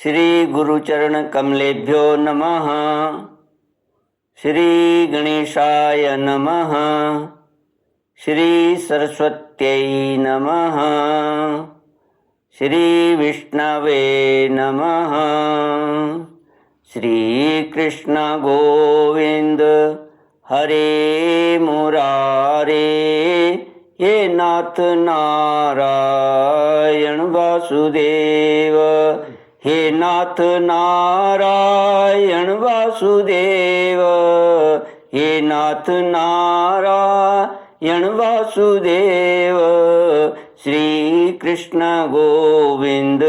श्री गुरुचरण कमलेभ्यो नमः। श्री गणेशाय नमः। श्री सरस्वत्यै नमः। श्री विष्णवे नमः। श्री कृष्ण गोविंद हरे मुरारे, हे नाथ नारायण वासुदेव, हे नाथ नारायण वासुदेव, हे नाथ नारायण वासुदेव। श्री कृष्ण गोविंद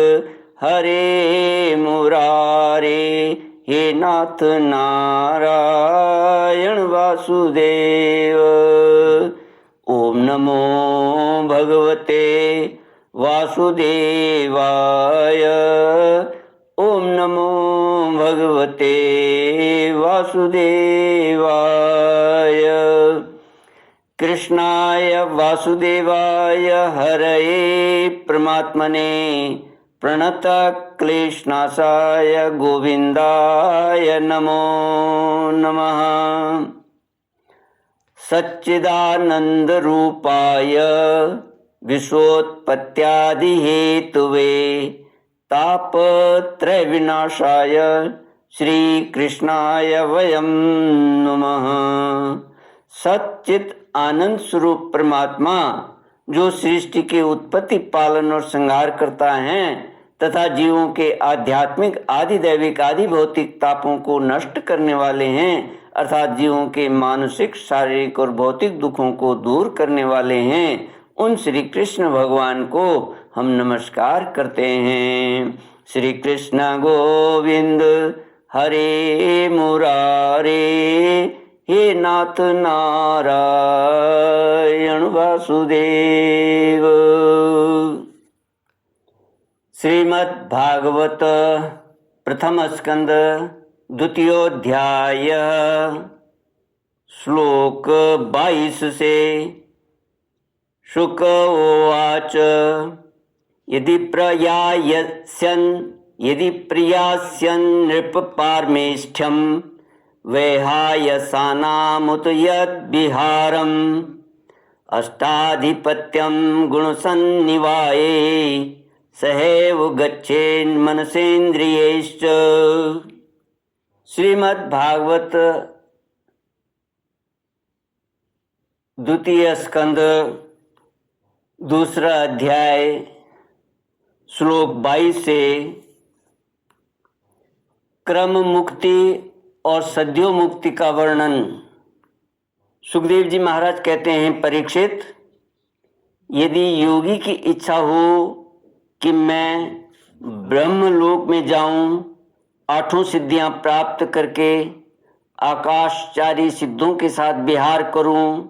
हरे मुरारे, हे नाथ नारायण वासुदेव। ओम नमो भगवते वासुदेवाय। ओम नमो भगवते वासुदेवाय। कृष्णाय वासुदेवाय हरये परमात्मने प्रणत क्लेशनाशाय गोविंदाय नमो नमः। सच्चिदानंद रूपाय विश्वोत्पत्त्यादि हेतुवे तापत्रय विनाशाय श्री कृष्णाय वयं नमः। सच्चित आनंद स्वरूप परमात्मा जो सृष्टि के उत्पत्ति, पालन और संहार करता है तथा जीवों के आध्यात्मिक, आदि दैविक, आदि भौतिक तापों को नष्ट करने वाले हैं, अर्थात जीवों के मानसिक, शारीरिक और भौतिक दुखों को दूर करने वाले हैं, उन श्री कृष्ण भगवान को हम नमस्कार करते हैं। श्री कृष्ण गोविंद हरे मुरारे, हे नाथ नारायण वासुदेव। श्रीमद् भागवत प्रथम स्कंद द्वितीयोध्याय श्लोक 22 से। शुक उवाच यदि प्रयास्यन् नृप पारमेष्ठ्यं वैहायसानामुत यद्विहारम् अष्टाधिपत्यं गुणसन्निवाये सहैव गच्छेन् मनसेन्द्रियैश्च। श्रीमद् भागवत द्वितीय स्कंद दूसरा अध्याय श्लोक 22 से क्रम मुक्ति और सद्यो मुक्ति का वर्णन। सुखदेव जी महाराज कहते हैं, परीक्षित, यदि योगी की इच्छा हो कि मैं ब्रह्मलोक में जाऊं, आठों सिद्धियां प्राप्त करके आकाशचारी सिद्धों के साथ विहार करूं,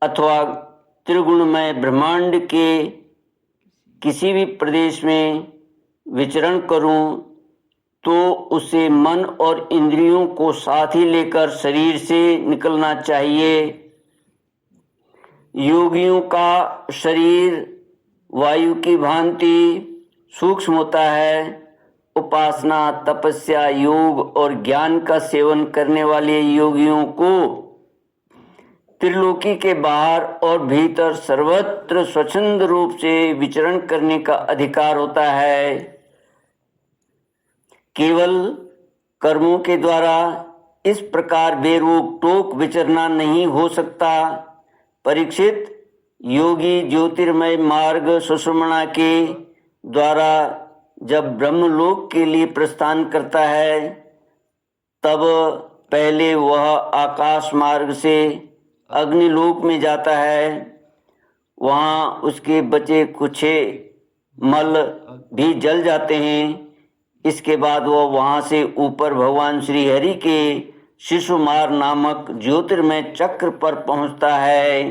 अथवा त्रिगुणमय ब्रह्मांड के किसी भी प्रदेश में विचरण करूं, तो उसे मन और इंद्रियों को साथ ही लेकर शरीर से निकलना चाहिए। योगियों का शरीर वायु की भांति सूक्ष्म होता है। उपासना, तपस्या, योग और ज्ञान का सेवन करने वाले योगियों को त्रिलोकी के बाहर और भीतर सर्वत्र स्वच्छंद रूप से विचरण करने का अधिकार होता है। केवल कर्मों के द्वारा इस प्रकार बेरोक टोक विचरना नहीं हो सकता। परीक्षित, योगी ज्योतिर्मय मार्ग सुषुम्ना के द्वारा जब ब्रह्मलोक के लिए प्रस्थान करता है, तब पहले वह आकाश मार्ग से अग्निलोक में जाता है। वहाँ उसके बचे कुछे मल भी जल जाते हैं। इसके बाद वह वहाँ से ऊपर भगवान श्री हरि के शिशुमार नामक ज्योतिर्मय चक्र पर पहुंचता है।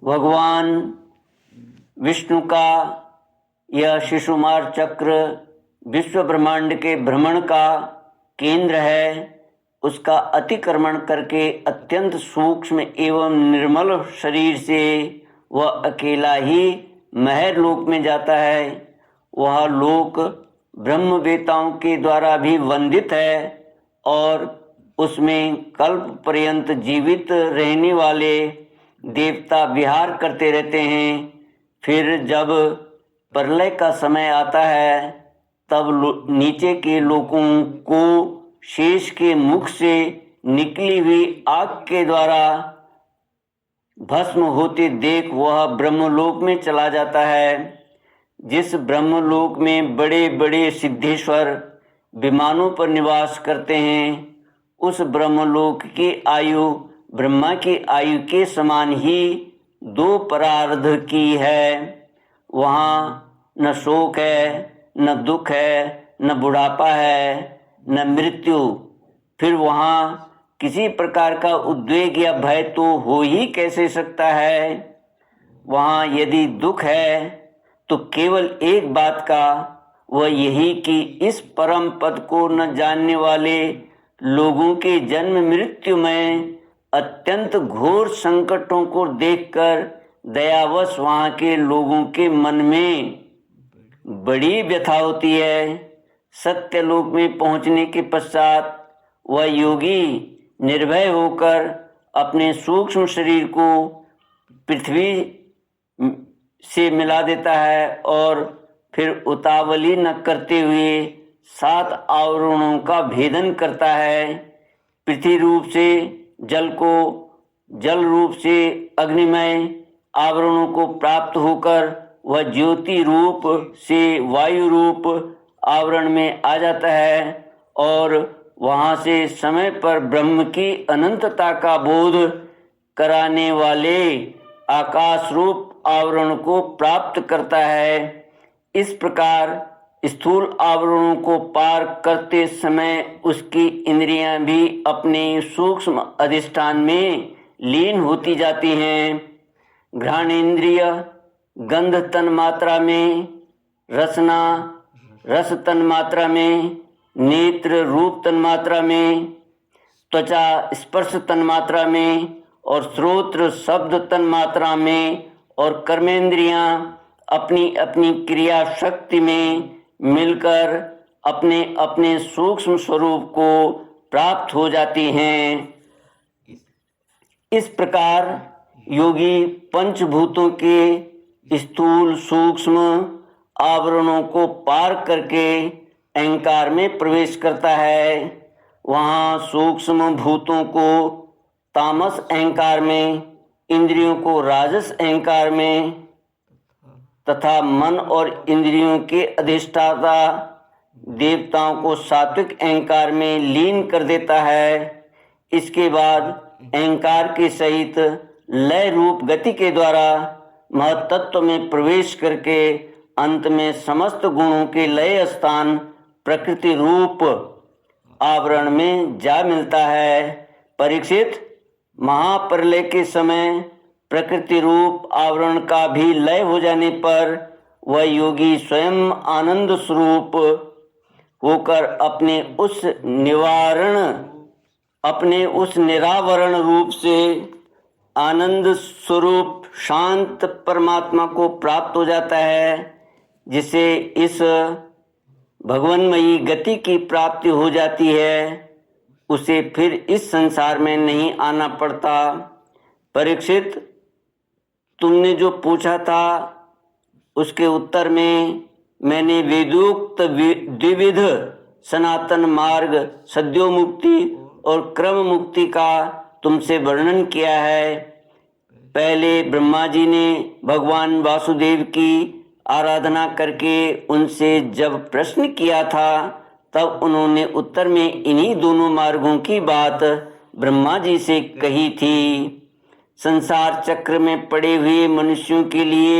भगवान विष्णु का यह शिशुमार चक्र विश्व ब्रह्मांड के भ्रमण का केंद्र है। उसका अतिक्रमण करके अत्यंत सूक्ष्म एवं निर्मल शरीर से वह अकेला ही महर लोक में जाता है। वह लोक ब्रह्मवेताओं के द्वारा भी वंदित है और उसमें कल्प पर्यंत जीवित रहने वाले देवता विहार करते रहते हैं। फिर जब प्रलय का समय आता है तब नीचे के लोगों को शेष के मुख से निकली हुई आग के द्वारा भस्म होते देख वह ब्रह्मलोक में चला जाता है। जिस ब्रह्मलोक में बड़े बड़े सिद्धेश्वर विमानों पर निवास करते हैं, उस ब्रह्मलोक की आयु ब्रह्मा की आयु के समान ही 2 परार्ध की है। वहाँ न शोक है, न दुख है, न बुढ़ापा है, न मृत्यु। फिर वहाँ किसी प्रकार का उद्वेग या भय तो हो ही कैसे सकता है। वहाँ यदि दुख है तो केवल एक बात का, वह यही कि इस परम पद को न जानने वाले लोगों के जन्म मृत्यु में अत्यंत घोर संकटों को देखकर दयावश वहाँ के लोगों के मन में बड़ी व्यथा होती है। सत्यलोक में पहुँचने के पश्चात वह योगी निर्भय होकर अपने सूक्ष्म शरीर को पृथ्वी से मिला देता है और फिर उतावली न करते हुए 7 आवरणों का भेदन करता है। पृथ्वी रूप से जल को, जल रूप से अग्निमय आवरणों को प्राप्त होकर वह ज्योति रूप से वायु रूप आवरण में आ जाता है और वहाँ से समय पर ब्रह्म की अनंतता का बोध कराने वाले आकाश रूप आवरण को प्राप्त करता है। इस प्रकार स्थूल आवरणों को पार करते समय उसकी इंद्रियां भी अपने सूक्ष्म अधिष्ठान में लीन होती जाती हैं। घ्राणेन्द्रिय गंध तन मात्रा में, रसना रस तन मात्रा में, नेत्र रूप तन मात्रा में, त्वचा स्पर्श तन मात्रा में और श्रोत्र शब्द तन मात्रा में और कर्मेंद्रियां अपनी अपनी क्रिया शक्ति में मिलकर अपने अपने सूक्ष्म स्वरूप को प्राप्त हो जाती हैं। इस प्रकार योगी पंचभूतों के स्थूल सूक्ष्म आवरणों को पार करके अहंकार में प्रवेश करता है। वहाँ सूक्ष्म भूतों को तामस अहंकार में, इंद्रियों को राजस अहंकार में तथा मन और इंद्रियों के अधिष्ठाता देवताओं को सात्विक अहंकार में लीन कर देता है। इसके बाद अहंकार के सहित लय रूप गति के द्वारा महत्त्व में प्रवेश करके अंत में समस्त गुणों के लय स्थान प्रकृति रूप आवरण में जा मिलता है। परीक्षित, महाप्रलय के समय प्रकृति रूप आवरण का भी लय हो जाने पर वह योगी स्वयं आनंद स्वरूप होकर अपने उस निरावरण रूप से आनंद स्वरूप शांत परमात्मा को प्राप्त हो जाता है, जिसे इस भगवन्मयी गति की प्राप्ति हो जाती है। उसे फिर इस संसार में नहीं आना पड़ता। परीक्षित, तुमने जो पूछा था उसके उत्तर में मैंने वेदोक्त द्विविध सनातन मार्ग, सद्यो मुक्ति और क्रम मुक्ति का तुमसे वर्णन किया है। पहले ब्रह्मा जी ने भगवान वासुदेव की आराधना करके उनसे जब प्रश्न किया था तब उन्होंने उत्तर में इन्हीं दोनों मार्गों की बात ब्रह्मा जी से कही थी। संसार चक्र में पड़े हुए मनुष्यों के लिए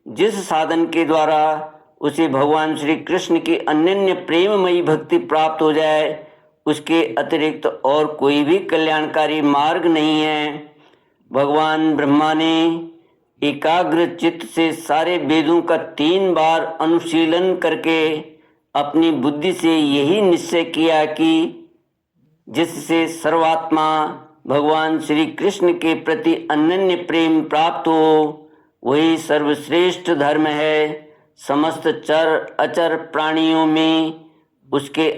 जिस साधन के द्वारा उसे भगवान श्री कृष्ण की अनन्य प्रेममयी भक्ति प्राप्त हो जाए, उसके अतिरिक्त और कोई भी कल्याणकारी मार्ग नहीं है। भगवान ब्रह्मा ने एकाग्र चित्त से सारे वेदों का 3 बार अनुशीलन करके अपनी बुद्धि से यही निश्चय किया कि जिससे सर्वात्मा भगवान श्री कृष्ण के प्रति अनन्य प्रेम प्राप्त हो, वही सर्वश्रेष्ठ धर्म है। समस्त चर अचर प्राणियों में उनके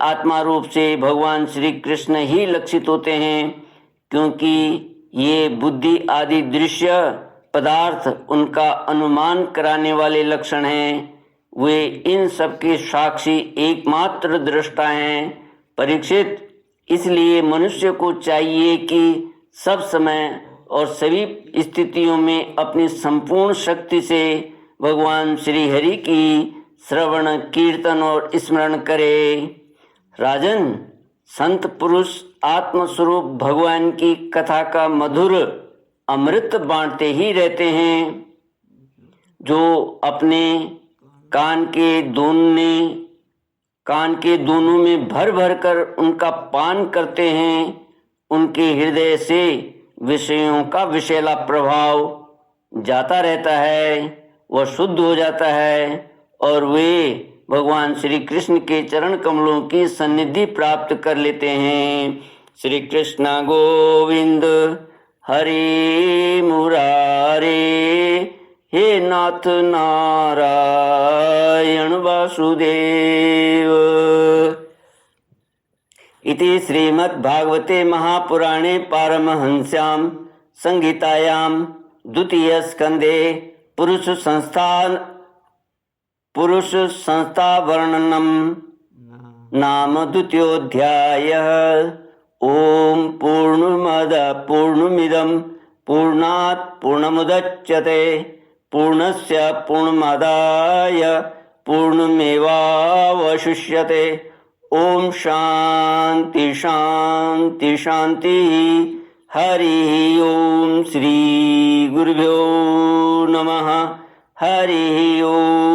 आत्मा रूप से भगवान श्री कृष्ण ही लक्षित होते हैं, क्योंकि ये बुद्धि आदि दृश्य पदार्थ उनका अनुमान कराने वाले लक्षण हैं। वे इन सबके साक्षी एकमात्र दृष्टा हैं। परीक्षित, इसलिए मनुष्य को चाहिए कि सब समय और सभी स्थितियों में अपनी संपूर्ण शक्ति से भगवान श्री हरि की श्रवण कीर्तन और स्मरण करे। राजन, संत पुरुष आत्मस्वरूप भगवान की कथा का मधुर अमृत बांटते ही रहते हैं। जो अपने कान के दोनों में भर भर कर उनका पान करते हैं, उनके हृदय से विषयों का विषैला प्रभाव जाता रहता है, वह शुद्ध हो जाता है और वे भगवान श्री कृष्ण के चरण कमलों की सन्निधि प्राप्त कर लेते हैं। श्री कृष्ण गोविंद हरे मुरारे, हे नाथ नारायण वासुदेव। इति श्रीमद्भागवते महापुराणे पारमहंस्यां संहितायां द्वितीय स्कंदे पुरुष संस्था वर्णनम नाम द्वितीयोऽध्यायः। ओम पूर्णमिदं पूर्णात् पूर्णमुदच्यते पूर्णस्य पूर्णमादाय पूर्णमेवावशिष्यते। ओम शांति शांति शांति। हरि ओम। श्री गुरुभ्यो नमः। हरि ओम।